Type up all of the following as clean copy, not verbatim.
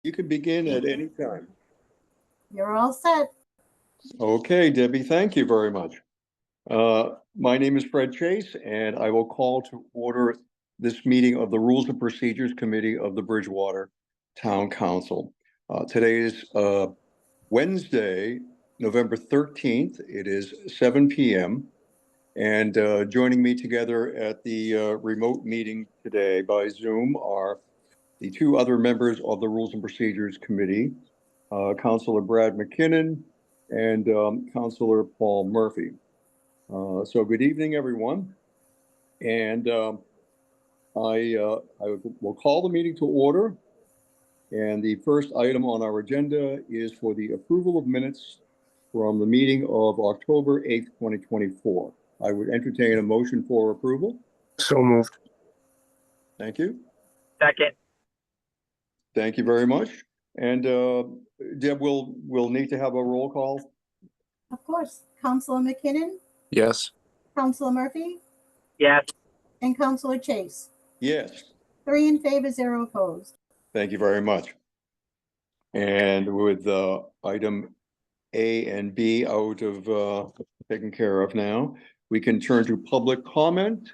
You can begin at any time. You're all set. Okay, Debbie, thank you very much. My name is Fred Chase, and I will call to order this meeting of the Rules and Procedures Committee of the Bridgewater Town Council. Today is Wednesday, November 13th. It is 7 p.m. And joining me together at the remote meeting today by Zoom are the two other members of the Rules and Procedures Committee, Councilor Brad McKinnon and Councilor Paul Murphy. So good evening, everyone. And I will call the meeting to order. And the first item on our agenda is for the approval of minutes from the meeting of October 8th, 2024. I would entertain a motion for approval. So moved. Thank you. Second. Thank you very much. And Deb, we'll need to have a roll call. Of course. Councilor McKinnon, Yes. Councilor Murphy, Yes. and Councilor Chase. Yes. 3 in favor, 0 opposed. Thank you very much. And with item A and B out of taken care of now, we can turn to public comment.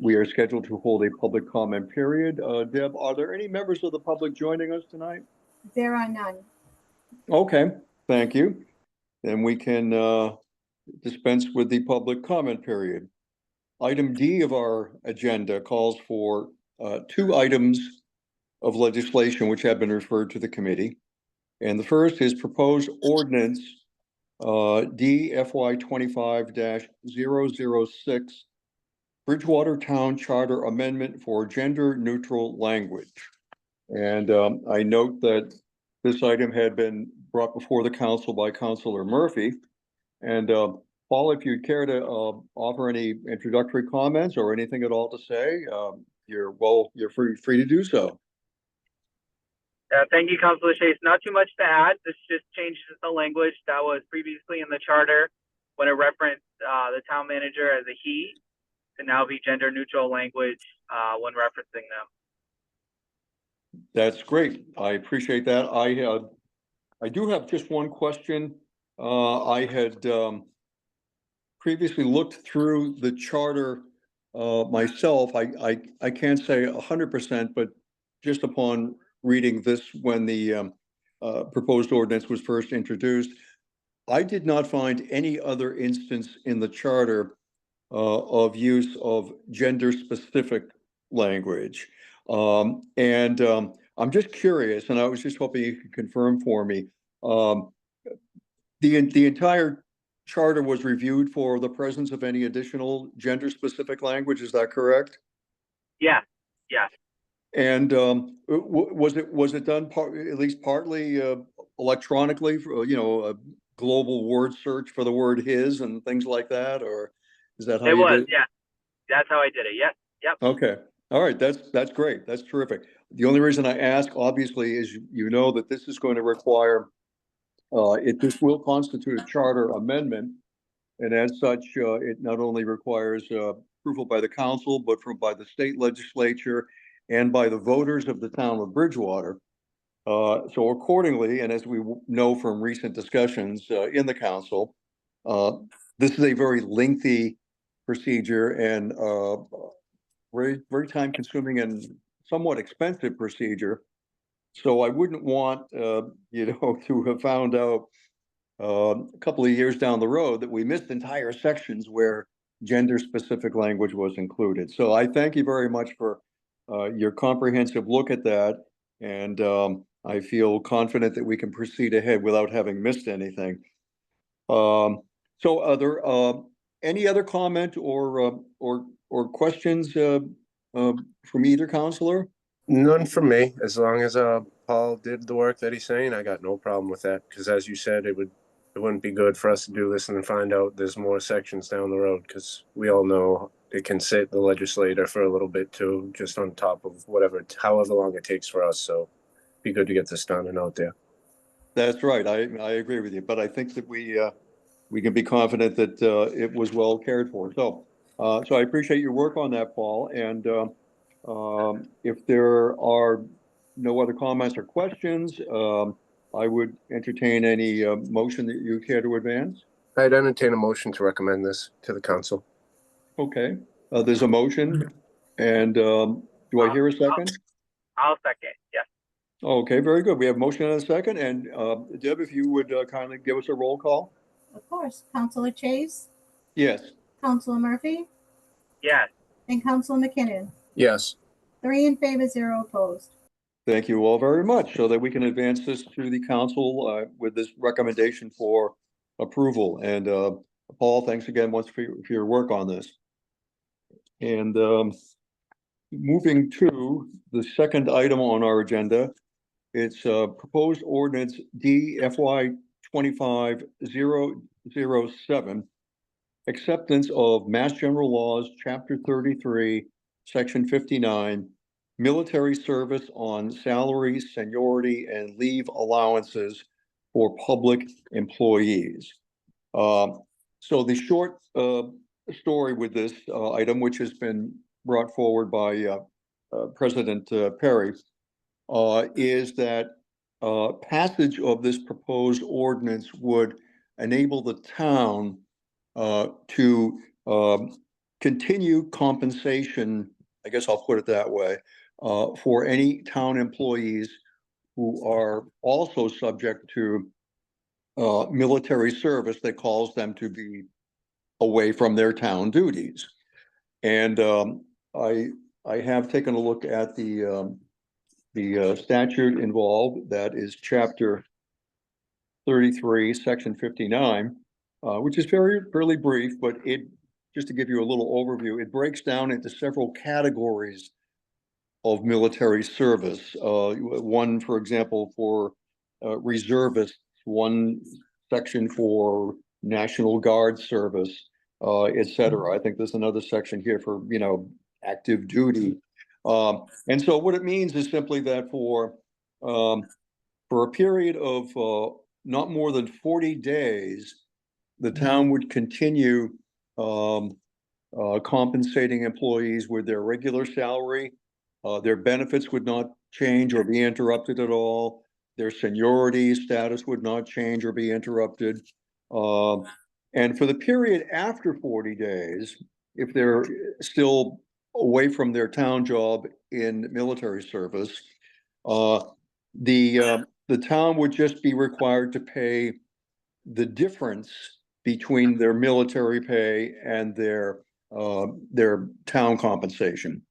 We are scheduled to hold a public comment period. Deb, are there any members of the public joining us tonight? There are none. Okay, thank you. Then we can dispense with the public comment period. Item D of our agenda calls for two items of legislation which have been referred to the committee. And the first is proposed ordinance D FY 25-006 Bridgewater Town Charter Amendment for Gender Neutral Language. And I note that this item had been brought before the council by Councilor Murphy. And Paul, if you'd care to offer any introductory comments or anything at all to say, you're free to do so. Thank you, Councilor Chase. Not too much to add. This just changes the language that was previously in the charter when it referenced the town manager as a he to now be gender neutral language when referencing them. That's great. I appreciate that. I do have just one question. I had previously looked through the charter myself. I can't say 100%, but just upon reading this when the proposed ordinance was first introduced, I did not find any other instance in the charter of use of gender-specific language. I'm just curious, and I was just hoping you could confirm for me, the entire charter was reviewed for the presence of any additional gender-specific language, is that correct? Yeah, yeah. And was it done at least partly electronically, for, a global word search for the word his and things like that, or is that how it you was? did it? Yeah, that's how I did it. Yep. Okay. All right. That's great. That's terrific. The only reason I ask, obviously, is you know that this is going to require this will constitute a charter amendment, and as such, it not only requires approval by the council, but by the state legislature and by the voters of the town of Bridgewater. So accordingly, and as we know from recent discussions in the council, this is a very lengthy procedure and very, very time consuming and somewhat expensive procedure. So I wouldn't want, to have found out a couple of years down the road that we missed entire sections where gender specific language was included. So I thank you very much for your comprehensive look at that. And I feel confident that we can proceed ahead without having missed anything. So are there any other comment or questions from either counselor? None from me. As long as Paul did the work that he's saying, I got no problem with that. Because as you said, it wouldn't be good for us to do this and then find out there's more sections down the road. Because we all know it can sit the legislator for a little bit too, just on top of however long it takes for us. So it'd be good to get this done and out there. That's right. I agree with you, but I think that we can be confident that it was well cared for. So I appreciate your work on that, Paul. And if there are no other comments or questions, I would entertain any motion that you care to advance. I'd entertain a motion to recommend this to the council. Okay, there's a motion, and do I hear a second? I'll second. Yes. Okay, very good. We have a motion and a second, and Deb, if you would kindly give us a roll call? Of course. Counselor Chase, Yes. Counselor Murphy, Yes. and Counselor McKinnon. Yes. 3 in favor, 0 opposed. Thank you all very much, so that we can advance this to the council with this recommendation for approval. And Paul, thanks again once for your work on this. And moving to the second item on our agenda, it's proposed ordinance DFY 25007, acceptance of Mass General Laws, Chapter 33, Section 59, military service on salary, seniority, and leave allowances for public employees. So the short story with this item, which has been brought forward by President Perry, is that passage of this proposed ordinance would enable the town to continue compensation, I guess I'll put it that way, for any town employees who are also subject to military service that calls them to be away from their town duties. And I have taken a look at the statute involved. That is Chapter 33, Section 59, which is fairly brief, but just to give you a little overview, it breaks down into several categories of military service. One, for example, for reservists, one section for National Guard service, et cetera. I think there's another section here for, active duty. And so what it means is simply that for a period of not more than 40 days, the town would continue compensating employees with their regular salary. Their benefits would not change or be interrupted at all. Their seniority status would not change or be interrupted. And for the period after 40 days, if they're still away from their town job in military service, the town would just be required to pay the difference between their military pay and their town compensation,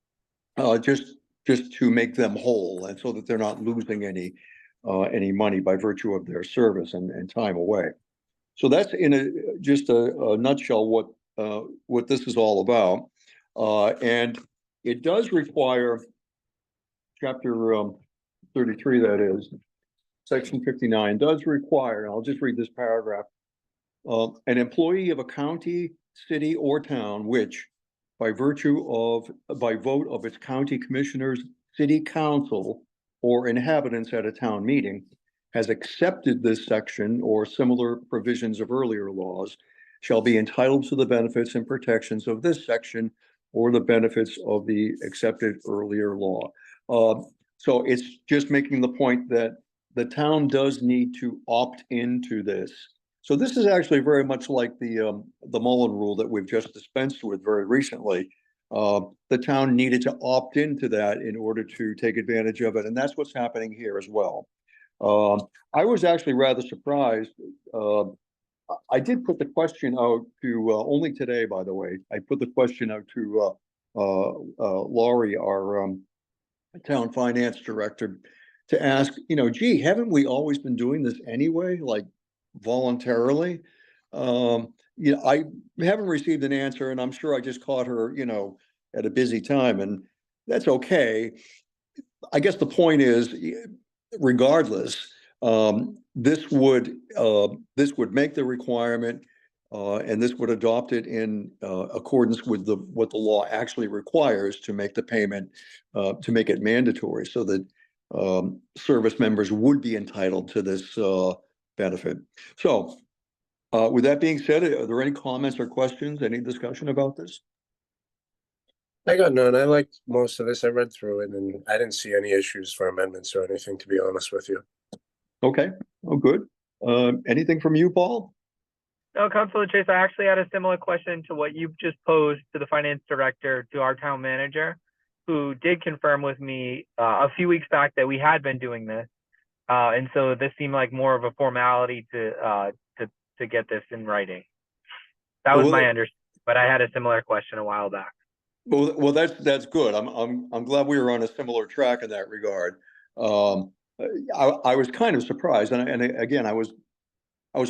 just to make them whole, and so that they're not losing any money by virtue of their service and time away. So that's in just a nutshell what this is all about. And it does require, Chapter 33, that is, Section 59 does require, and I'll just read this paragraph, an employee of a county, city, or town which, by vote of its county commissioners, city council, or inhabitants at a town meeting, has accepted this section or similar provisions of earlier laws, shall be entitled to the benefits and protections of this section or the benefits of the accepted earlier law. So it's just making the point that the town does need to opt into this. So this is actually very much like the Mullen Rule that we've just dispensed with very recently. The town needed to opt into that in order to take advantage of it, and that's what's happening here as well. I was actually rather surprised. I did put the question out to, only today, by the way, I put the question out to Laurie, our town finance director, to ask, gee, haven't we always been doing this anyway, like voluntarily? I haven't received an answer, and I'm sure I just caught her, at a busy time, and that's okay. I guess the point is, regardless, this would make the requirement, and this would adopt it in accordance with what the law actually requires to make the payment, to make it mandatory, so that service members would be entitled to this benefit. So with that being said, are there any comments or questions, any discussion about this? I got none. I liked most of this. I read through it and I didn't see any issues for amendments or anything, to be honest with you. Okay, oh, good. Anything from you, Paul? No, Councilor Chase, I actually had a similar question to what you just posed to the finance director, to our town manager, who did confirm with me a few weeks back that we had been doing this. And so this seemed like more of a formality to get this in writing. That was my understanding, but I had a similar question a while back. Well, that's good. I'm glad we were on a similar track in that regard. I was kind of surprised, and again, I was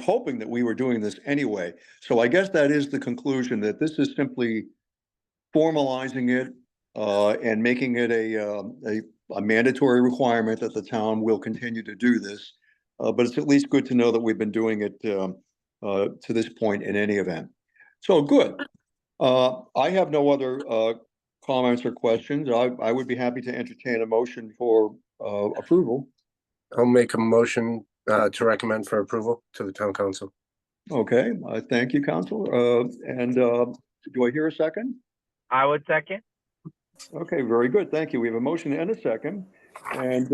hoping that we were doing this anyway. So I guess that is the conclusion, that this is simply formalizing it and making it a mandatory requirement that the town will continue to do this. But it's at least good to know that we've been doing it to this point in any event. So good. I have no other comments or questions. I would be happy to entertain a motion for approval. I'll make a motion to recommend for approval to the town council. Okay, thank you, Council. And do I hear a second? I would second. Okay, very good. Thank you. We have a motion and a second. And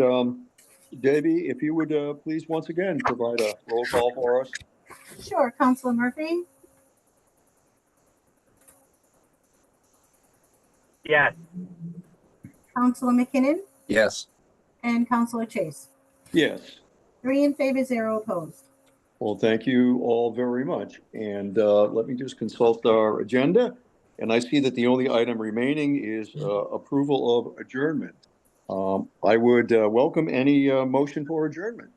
Debbie, if you would please once again provide a roll call for us. Sure. Counselor Murphy, Yes. Counselor McKinnon, Yes. and Counselor Chase. Yes. 3 in favor, 0 opposed. Well, thank you all very much. And let me just consult our agenda. And I see that the only item remaining is approval of adjournment. I would welcome any motion for adjournment.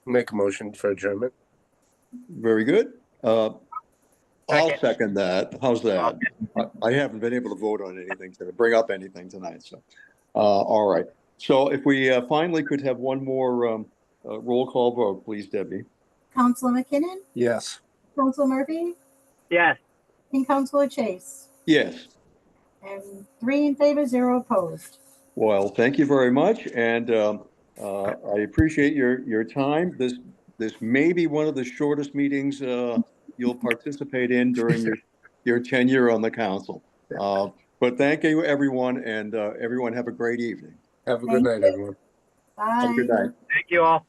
Make a motion for adjournment. Very good. I'll Second. second that. How's that? I haven't been able to vote on anything to bring up anything tonight. So, all right. So if we finally could have one more roll call vote, please, Debbie. Counselor McKinnon, Yes. Counselor Murphy, Yes. and Counselor Chase. Yes. And 3 in favor, 0 opposed. Well, thank you very much. And I appreciate your time. This may be one of the shortest meetings you'll participate in during your tenure on the council. But thank you, everyone, and everyone have a great evening. Have a good night, everyone. Bye. Have a good night. Thank you all.